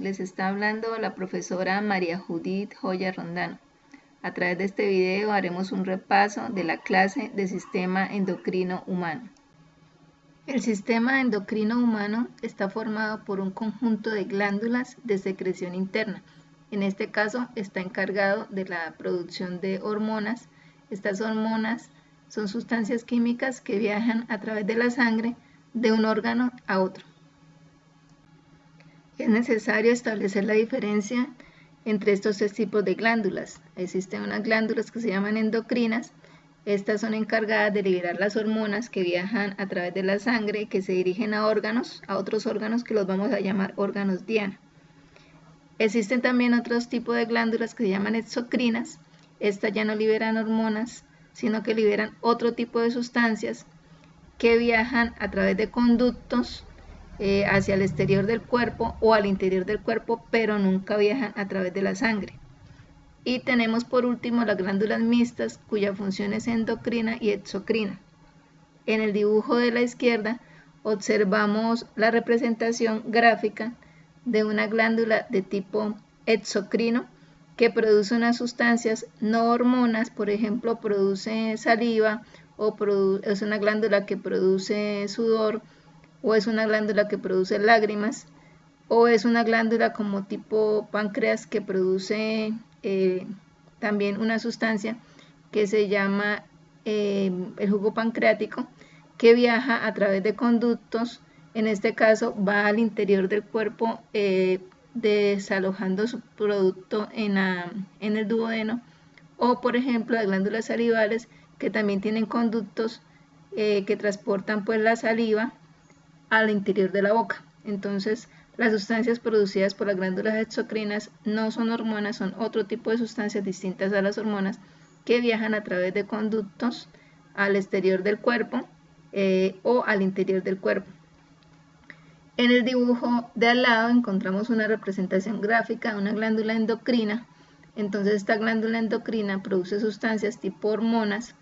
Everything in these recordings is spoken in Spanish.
Les está hablando la profesora María Judith Joya Rondano. A través de este video haremos un repaso de la clase de sistema endocrino humano. El sistema endocrino humano está formado por un conjunto de glándulas de secreción interna. En este caso está encargado de la producción de hormonas. Estas hormonas son sustancias químicas que viajan a través de la sangre de un órgano a otro. Es necesario establecer la diferencia entre estos tres tipos de glándulas. Existen unas glándulas que se llaman endocrinas. Estas son encargadas de liberar las hormonas que viajan a través de la sangre, que se dirigen a órganos, a otros órganos que los vamos a llamar órganos diana. Existen también otros tipos de glándulas que se llaman exocrinas. Estas ya no liberan hormonas, sino que liberan otro tipo de sustancias que viajan a través de conductos hacia el exterior del cuerpo o al interior del cuerpo, pero nunca viajan a través de la sangre. Y tenemos por último las glándulas mixtas, cuya función es endocrina y exocrina. En el dibujo de la izquierda observamos la representación gráfica de una glándula de tipo exocrino que produce unas sustancias no hormonas, por ejemplo, produce saliva o es una glándula que produce sudor, o es una glándula que produce lágrimas, o es una glándula como tipo páncreas que produce también una sustancia que se llama el jugo pancreático, que viaja a través de conductos. En este caso va al interior del cuerpo desalojando su producto en el duodeno, o por ejemplo las glándulas salivales, que también tienen conductos que transportan pues la saliva al interior de la boca. Entonces, las sustancias producidas por las glándulas exocrinas no son hormonas, son otro tipo de sustancias distintas a las hormonas que viajan a través de conductos al exterior del cuerpo o al interior del cuerpo. En el dibujo de al lado encontramos una representación gráfica de una glándula endocrina. Entonces, esta glándula endocrina produce sustancias tipo hormonas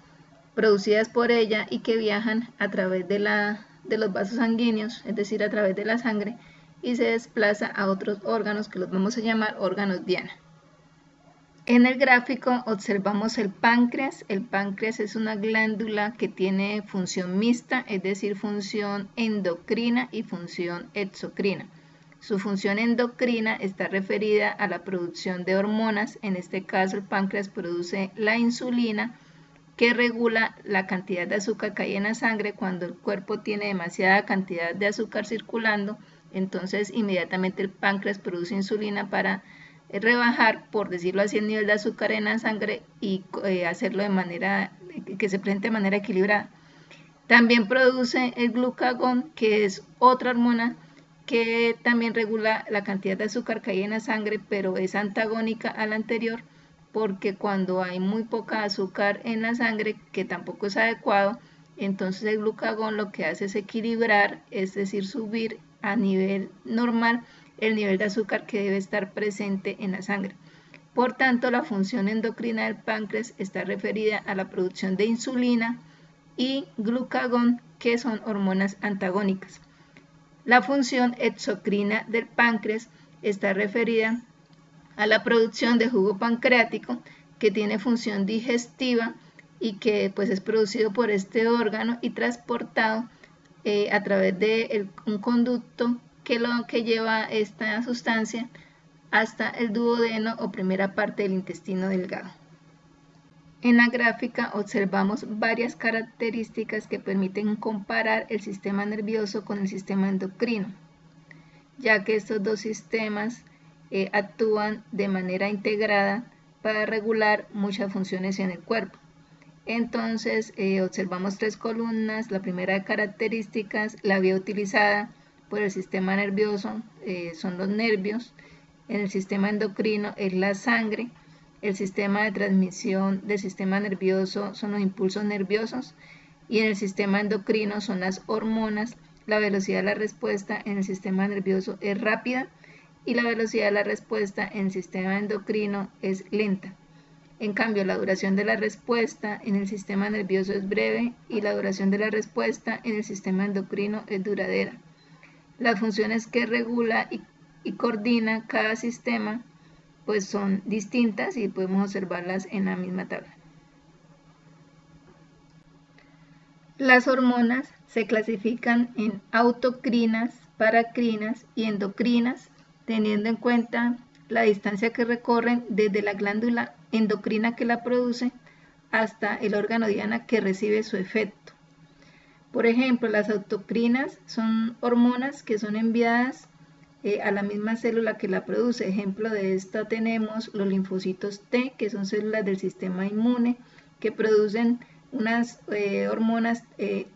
producidas por ella y que viajan a través de los vasos sanguíneos, es decir, a través de la sangre, y se desplaza a otros órganos que los vamos a llamar órganos diana. En el gráfico observamos el páncreas. El páncreas es una glándula que tiene función mixta, es decir, función endocrina y función exocrina. Su función endocrina está referida a la producción de hormonas. En este caso, el páncreas produce la insulina, que regula la cantidad de azúcar que hay en la sangre. Cuando el cuerpo tiene demasiada cantidad de azúcar circulando, entonces inmediatamente el páncreas produce insulina para rebajar, por decirlo así, el nivel de azúcar en la sangre y hacerlo de manera que se presente de manera equilibrada. También produce el glucagón, que es otra hormona que también regula la cantidad de azúcar que hay en la sangre, pero es antagónica a la anterior, porque cuando hay muy poca azúcar en la sangre, que tampoco es adecuado, entonces el glucagón lo que hace es equilibrar, es decir, subir a nivel normal el nivel de azúcar que debe estar presente en la sangre. Por tanto, la función endocrina del páncreas está referida a la producción de insulina y glucagón, que son hormonas antagónicas. La función exocrina del páncreas está referida a la producción de jugo pancreático, que tiene función digestiva y que pues es producido por este órgano y transportado a través de un conducto que lleva esta sustancia hasta el duodeno o primera parte del intestino delgado. En la gráfica observamos varias características que permiten comparar el sistema nervioso con el sistema endocrino, ya que estos dos sistemas actúan de manera integrada para regular muchas funciones en el cuerpo. Entonces observamos tres columnas. La primera de características, la vía utilizada por el sistema nervioso son los nervios. En el sistema endocrino es la sangre. El sistema de transmisión del sistema nervioso son los impulsos nerviosos, y en el sistema endocrino son las hormonas. La velocidad de la respuesta en el sistema nervioso es rápida y la velocidad de la respuesta en el sistema endocrino es lenta. En cambio, la duración de la respuesta en el sistema nervioso es breve y la duración de la respuesta en el sistema endocrino es duradera. Las funciones que regula y y coordina cada sistema, pues son distintas y podemos observarlas en la misma tabla. Las hormonas se clasifican en autocrinas, paracrinas y endocrinas, teniendo en cuenta la distancia que recorren desde la glándula endocrina que la produce hasta el órgano diana que recibe su efecto. Por ejemplo, las autocrinas son hormonas que son enviadas a la misma célula que la produce. Ejemplo de esto tenemos los linfocitos T, que son células del sistema inmune, que producen unas hormonas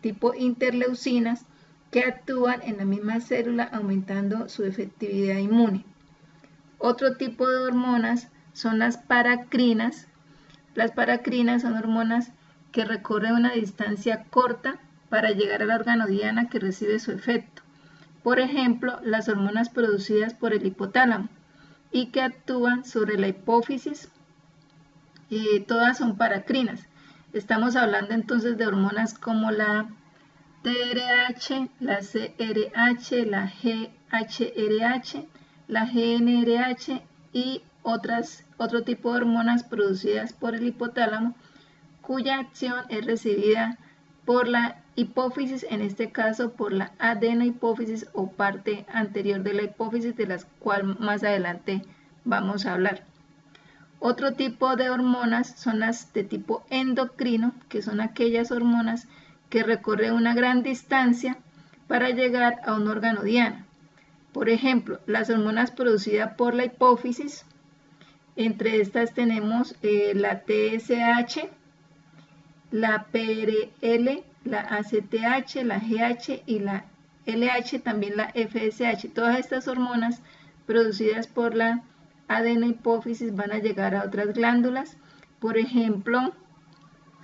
tipo interleucinas que actúan en la misma célula aumentando su efectividad inmune. Otro tipo de hormonas son las paracrinas. Las paracrinas son hormonas que recorren una distancia corta para llegar al órgano diana que recibe su efecto. Por ejemplo, las hormonas producidas por el hipotálamo y que actúan sobre la hipófisis, todas son paracrinas. Estamos hablando entonces de hormonas como la TRH, la CRH, la GHRH, la GNRH y otro tipo de hormonas producidas por el hipotálamo, cuya acción es recibida por la hipófisis, en este caso por la adenohipófisis o parte anterior de la hipófisis, de las cuales más adelante vamos a hablar. Otro tipo de hormonas son las de tipo endocrino, que son aquellas hormonas que recorren una gran distancia para llegar a un órgano diana. Por ejemplo, las hormonas producidas por la hipófisis, entre estas tenemos la TSH, la PRL, la ACTH, la GH y la LH, también la FSH. Todas estas hormonas producidas por la adenohipófisis van a llegar a otras glándulas. Por ejemplo,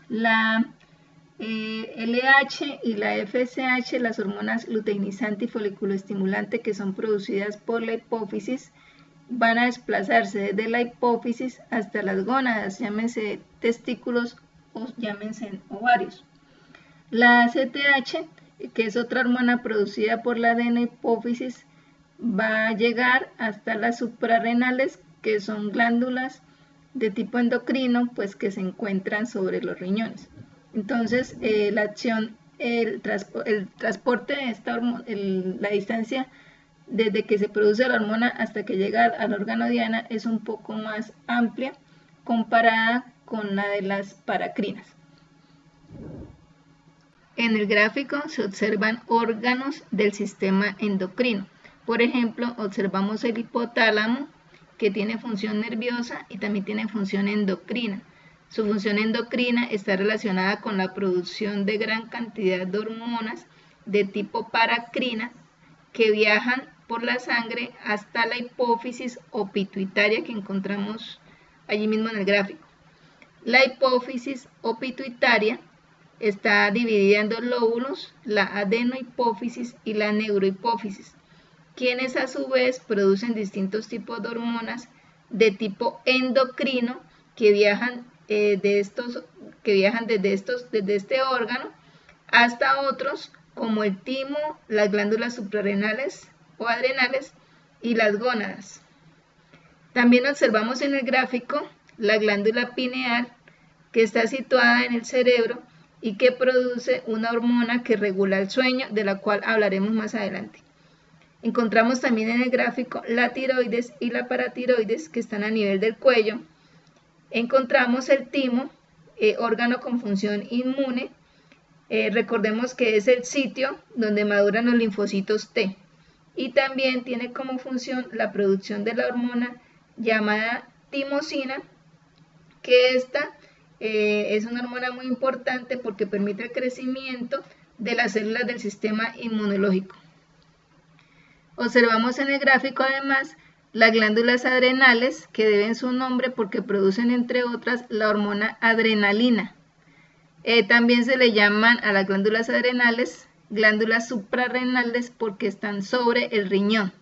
la LH y la FSH, las hormonas luteinizante y foliculoestimulante que son producidas por la hipófisis, van a desplazarse desde la hipófisis hasta las gónadas, llámense testículos o llámense ovarios. La ACTH, que es otra hormona producida por la adenohipófisis, va a llegar hasta las suprarrenales, que son glándulas de tipo endocrino, pues que se encuentran sobre los riñones. Entonces, la acción, el transporte de esta hormona, la distancia desde que se produce la hormona hasta que llega al órgano diana es un poco más amplia comparada con la de las paracrinas. En el gráfico se observan órganos del sistema endocrino. Por ejemplo, observamos el hipotálamo, que tiene función nerviosa y también tiene función endocrina. Su función endocrina está relacionada con la producción de gran cantidad de hormonas de tipo paracrina que viajan por la sangre hasta la hipófisis o pituitaria que encontramos allí mismo en el gráfico. La hipófisis o pituitaria está dividida en dos lóbulos, la adenohipófisis y la neurohipófisis, quienes a su vez producen distintos tipos de hormonas de tipo endocrino que viajan desde este órgano hasta otros como el timo, las glándulas suprarrenales o adrenales y las gónadas. También observamos en el gráfico la glándula pineal, que está situada en el cerebro y que produce una hormona que regula el sueño, de la cual hablaremos más adelante. Encontramos también en el gráfico la tiroides y la paratiroides, que están a nivel del cuello. Encontramos el timo, órgano con función inmune. Recordemos que es el sitio donde maduran los linfocitos T. Y también tiene como función la producción de la hormona llamada timosina, que esta es una hormona muy importante porque permite el crecimiento de las células del sistema inmunológico. Observamos en el gráfico además las glándulas adrenales, que deben su nombre porque producen entre otras la hormona adrenalina. También se le llaman a las glándulas adrenales glándulas suprarrenales porque están sobre el riñón.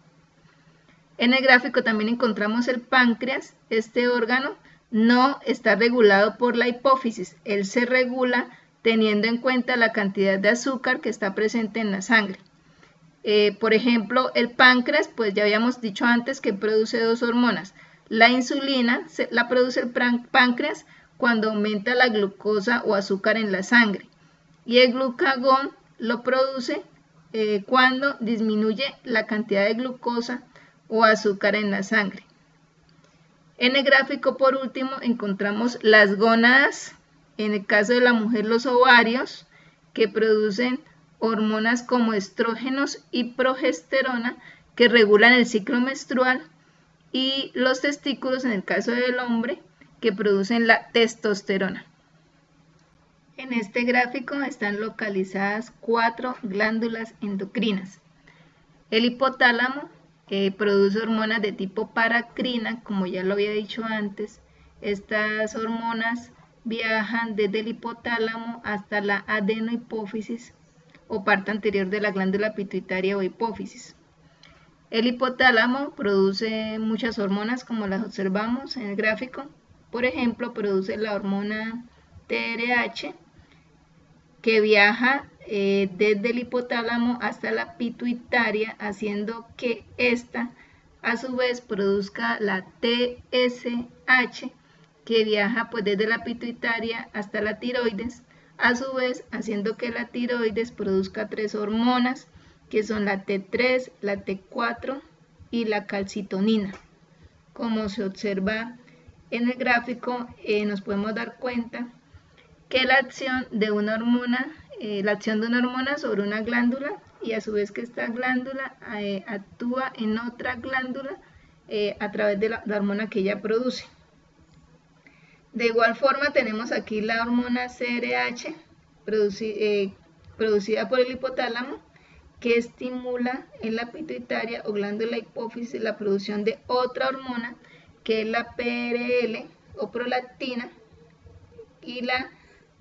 En el gráfico también encontramos el páncreas. Este órgano no está regulado por la hipófisis, él se regula teniendo en cuenta la cantidad de azúcar que está presente en la sangre. Por ejemplo, el páncreas, pues ya habíamos dicho antes que produce dos hormonas. La insulina la produce el páncreas cuando aumenta la glucosa o azúcar en la sangre. Y el glucagón lo produce cuando disminuye la cantidad de glucosa o azúcar en la sangre. En el gráfico, por último, encontramos las gónadas, en el caso de la mujer los ovarios, que producen hormonas como estrógenos y progesterona que regulan el ciclo menstrual, y los testículos, en el caso del hombre, que producen la testosterona. En este gráfico están localizadas 4 glándulas endocrinas. El hipotálamo produce hormonas de tipo paracrina, como ya lo había dicho antes. Estas hormonas viajan desde el hipotálamo hasta la adenohipófisis o parte anterior de la glándula pituitaria o hipófisis. El hipotálamo produce muchas hormonas, como las observamos en el gráfico. Por ejemplo, produce la hormona TRH, que viaja desde el hipotálamo hasta la pituitaria, haciendo que ésta a su vez produzca la TSH, que viaja pues desde la pituitaria hasta la tiroides, a su vez haciendo que la tiroides produzca 3 hormonas, que son la T3, la T4 y la calcitonina. Como se observa en el gráfico, nos podemos dar cuenta que la acción de una hormona sobre una glándula, y a su vez que esta glándula actúa en otra glándula a través de la hormona que ella produce. De igual forma tenemos aquí la hormona CRH producida por el hipotálamo, que estimula en la pituitaria o glándula hipófisis la producción de otra hormona, que es la PRL o prolactina, y la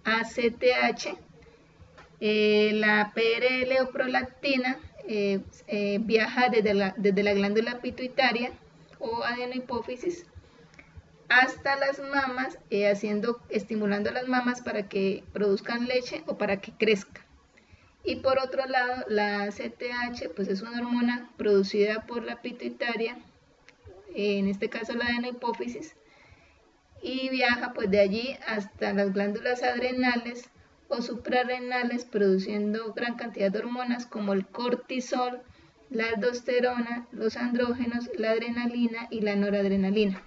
ACTH. La PRL o prolactina viaja desde la glándula pituitaria o adenohipófisis hasta las mamas, estimulando las mamas para que produzcan leche o para que crezcan. Y por otro lado, la ACTH pues es una hormona producida por la pituitaria, en este caso la adenohipófisis, y viaja pues de allí hasta las glándulas adrenales o suprarrenales, produciendo gran cantidad de hormonas como el cortisol, la aldosterona, los andrógenos, la adrenalina y la noradrenalina.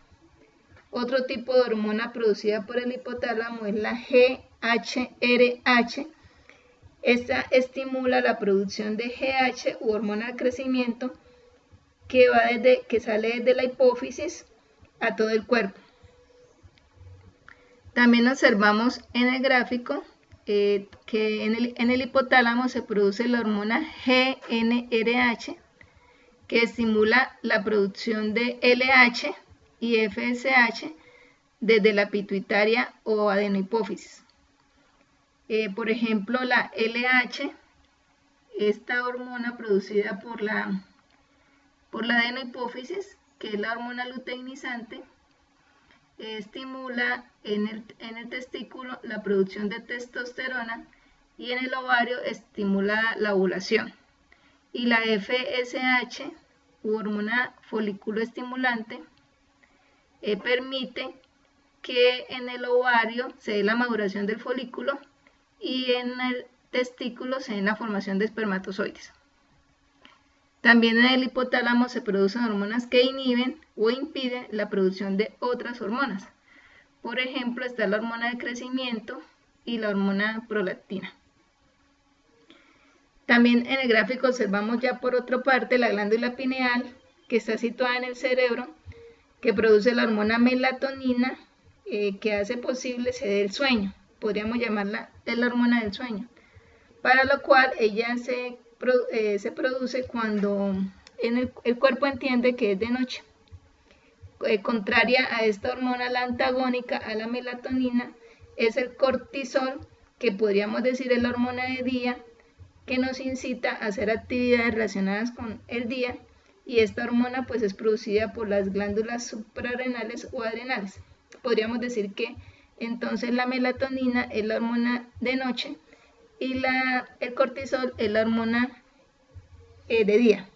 Otro tipo de hormona producida por el hipotálamo es la GHRH. Esta estimula la producción de GH u hormona de crecimiento, que sale desde la hipófisis a todo el cuerpo. También observamos en el gráfico que en el hipotálamo se produce la hormona GnRH, que estimula la producción de LH y FSH desde la pituitaria o adenohipófisis. Por ejemplo, la LH, esta hormona producida por la adenohipófisis, que es la hormona luteinizante, estimula en el testículo la producción de testosterona, y en el ovario estimula la ovulación. Y la FSH, u hormona folículo estimulante, permite que en el ovario se dé la maduración del folículo y en el testículo se dé la formación de espermatozoides. También en el hipotálamo se producen hormonas que inhiben o impiden la producción de otras hormonas. Por ejemplo, está la hormona de crecimiento y la hormona prolactina. También en el gráfico observamos ya por otra parte la glándula pineal, que está situada en el cerebro, que produce la hormona melatonina, que hace posible se dé el sueño. Podríamos llamarla la hormona del sueño, para lo cual ella se produce cuando el cuerpo entiende que es de noche. Contraria a esta hormona, la antagónica a la melatonina, es el cortisol, que podríamos decir es la hormona de día, que nos incita a hacer actividades relacionadas con el día, y esta hormona pues es producida por las glándulas suprarrenales o adrenales. Podríamos decir que entonces la melatonina es la hormona de noche y el cortisol es la hormona de día.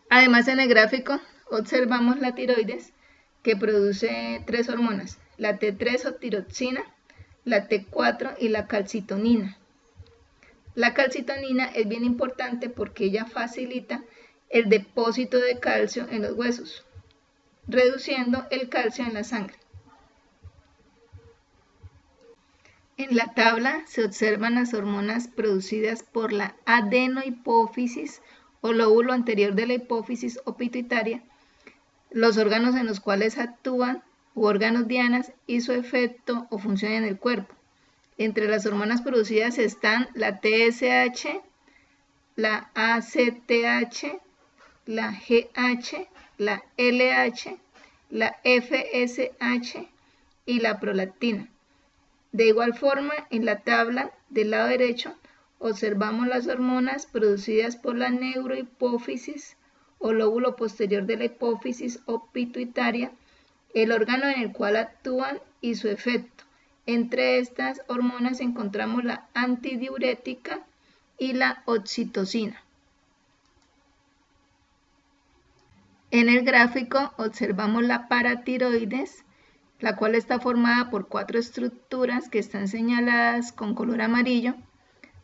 Además, en el gráfico observamos la tiroides, que produce 3 hormonas, la T3 o tiroxina, la T4 y la calcitonina. La calcitonina es bien importante porque ella facilita el depósito de calcio en los huesos, reduciendo el calcio en la sangre. En la tabla se observan las hormonas producidas por la adenohipófisis o lóbulo anterior de la hipófisis o pituitaria, los órganos en los cuales actúan u órganos dianas y su efecto o función en el cuerpo. Entre las hormonas producidas están la TSH, la ACTH, la GH, la LH, la FSH y la prolactina. De igual forma, en la tabla del lado derecho observamos las hormonas producidas por la neurohipófisis o lóbulo posterior de la hipófisis o pituitaria, el órgano en el cual actúan y su efecto. Entre estas hormonas encontramos la antidiurética y la oxitocina. En el gráfico observamos la paratiroides, la cual está formada por 4 estructuras que están señaladas con color amarillo.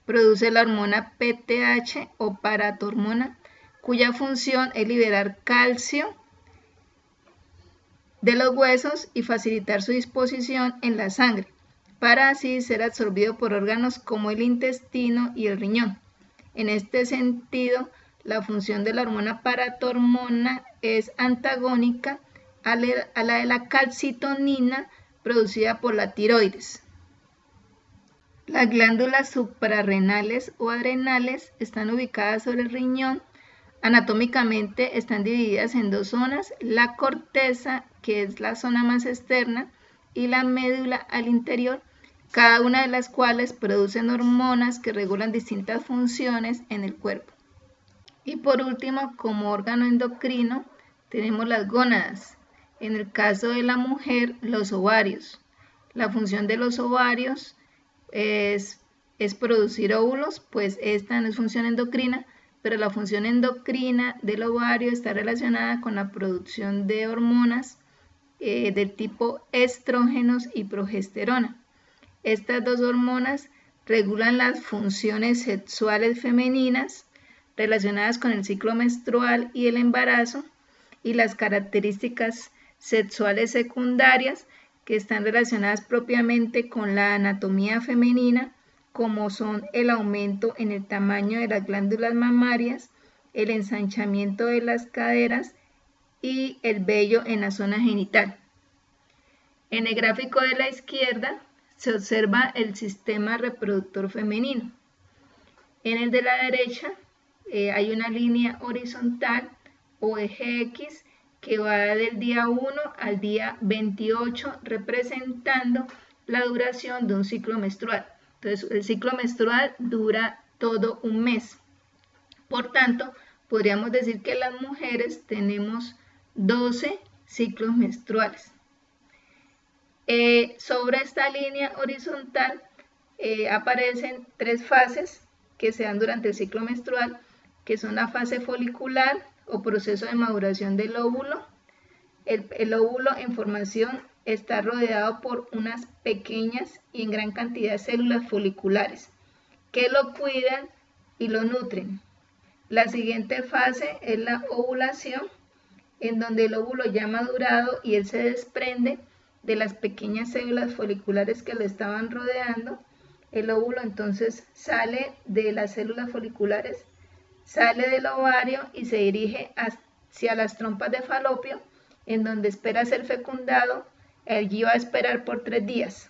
Produce la hormona PTH o paratormona, cuya función es liberar calcio de los huesos y facilitar su disposición en la sangre, para así ser absorbido por órganos como el intestino y el riñón. En este sentido, la función de la hormona paratormona es antagónica a la de la calcitonina producida por la tiroides. Las glándulas suprarrenales o adrenales están ubicadas sobre el riñón. Anatómicamente están divididas en 2 zonas, la corteza, que es la zona más externa, y la médula al interior, cada una de las cuales producen hormonas que regulan distintas funciones en el cuerpo. Y por último, como órgano endocrino, tenemos las gónadas. En el caso de la mujer, los ovarios. La función de los ovarios es producir óvulos, pues esta no es función endocrina, pero la función endocrina del ovario está relacionada con la producción de hormonas del tipo estrógenos y progesterona. Estas 2 hormonas regulan las funciones sexuales femeninas relacionadas con el ciclo menstrual y el embarazo, y las características sexuales secundarias que están relacionadas propiamente con la anatomía femenina, como son el aumento en el tamaño de las glándulas mamarias, el ensanchamiento de las caderas y el vello en la zona genital. En el gráfico de la izquierda se observa el sistema reproductor femenino. En el de la derecha hay una línea horizontal o eje X que va del día 1 al día 28, representando la duración de un ciclo menstrual. Entonces, el ciclo menstrual dura todo un mes. Por tanto, podríamos decir que las mujeres tenemos 12 ciclos menstruales. Sobre esta línea horizontal aparecen 3 fases que se dan durante el ciclo menstrual, que son la fase folicular o proceso de maduración del óvulo. El óvulo en formación está rodeado por unas pequeñas y en gran cantidad de células foliculares que lo cuidan y lo nutren. La siguiente fase es la ovulación, en donde el óvulo ya ha madurado y él se desprende de las pequeñas células foliculares que lo estaban rodeando. El óvulo entonces sale de las células foliculares, sale del ovario y se dirige hacia las trompas de falopio, en donde espera ser fecundado. Allí va a esperar por 3 días.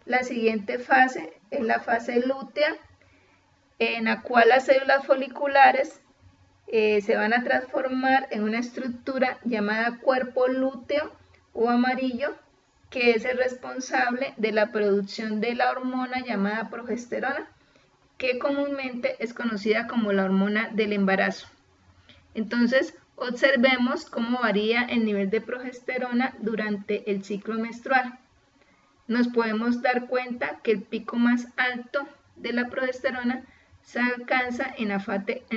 La siguiente fase es la fase lútea, en la cual las células foliculares se van a transformar en una estructura llamada cuerpo lúteo o amarillo, que es el responsable de la producción de la hormona llamada progesterona, que comúnmente es conocida como la hormona del embarazo. Entonces, observemos cómo varía el nivel de progesterona durante el ciclo menstrual. Nos podemos dar cuenta que el pico más alto de la progesterona se alcanza en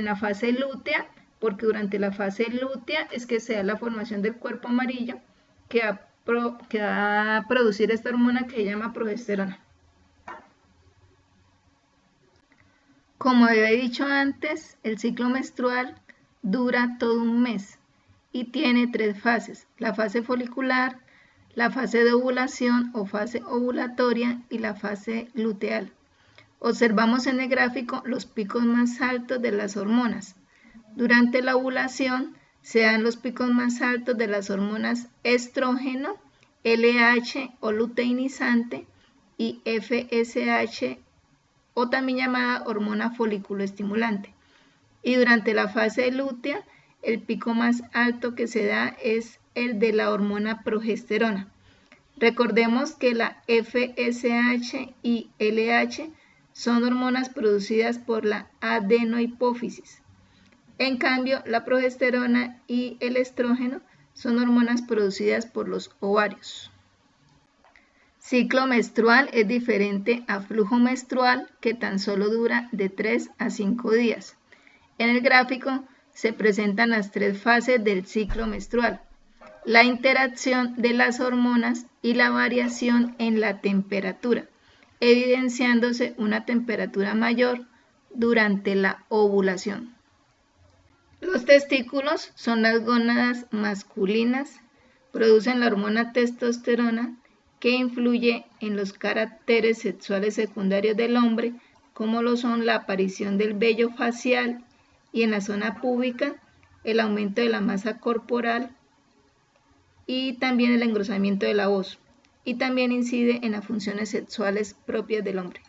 la fase lútea, porque durante la fase lútea es que se da la formación del cuerpo amarillo que va a producir esta hormona que se llama progesterona. Como había dicho antes, el ciclo menstrual dura todo un mes y tiene 3 fases: la fase folicular, la fase de ovulación o fase ovulatoria y la fase luteal. Observamos en el gráfico los picos más altos de las hormonas. Durante la ovulación se dan los picos más altos de las hormonas estrógeno, LH o luteinizante y FSH, o también llamada hormona foliculoestimulante. Y durante la fase lútea, el pico más alto que se da es el de la hormona progesterona. Recordemos que la FSH y LH son hormonas producidas por la adenohipófisis. En cambio, la progesterona y el estrógeno son hormonas producidas por los ovarios. Ciclo menstrual es diferente a flujo menstrual, que tan solo dura de 3 a 5 días. En el gráfico se presentan las 3 fases del ciclo menstrual: la interacción de las hormonas y la variación en la temperatura, evidenciándose una temperatura mayor durante la ovulación. Los testículos son las gónadas masculinas, producen la hormona testosterona, que influye en los caracteres sexuales secundarios del hombre, como lo son la aparición del vello facial y en la zona púbica, el aumento de la masa corporal y también el engrosamiento de la voz, y también incide en las funciones sexuales propias del hombre.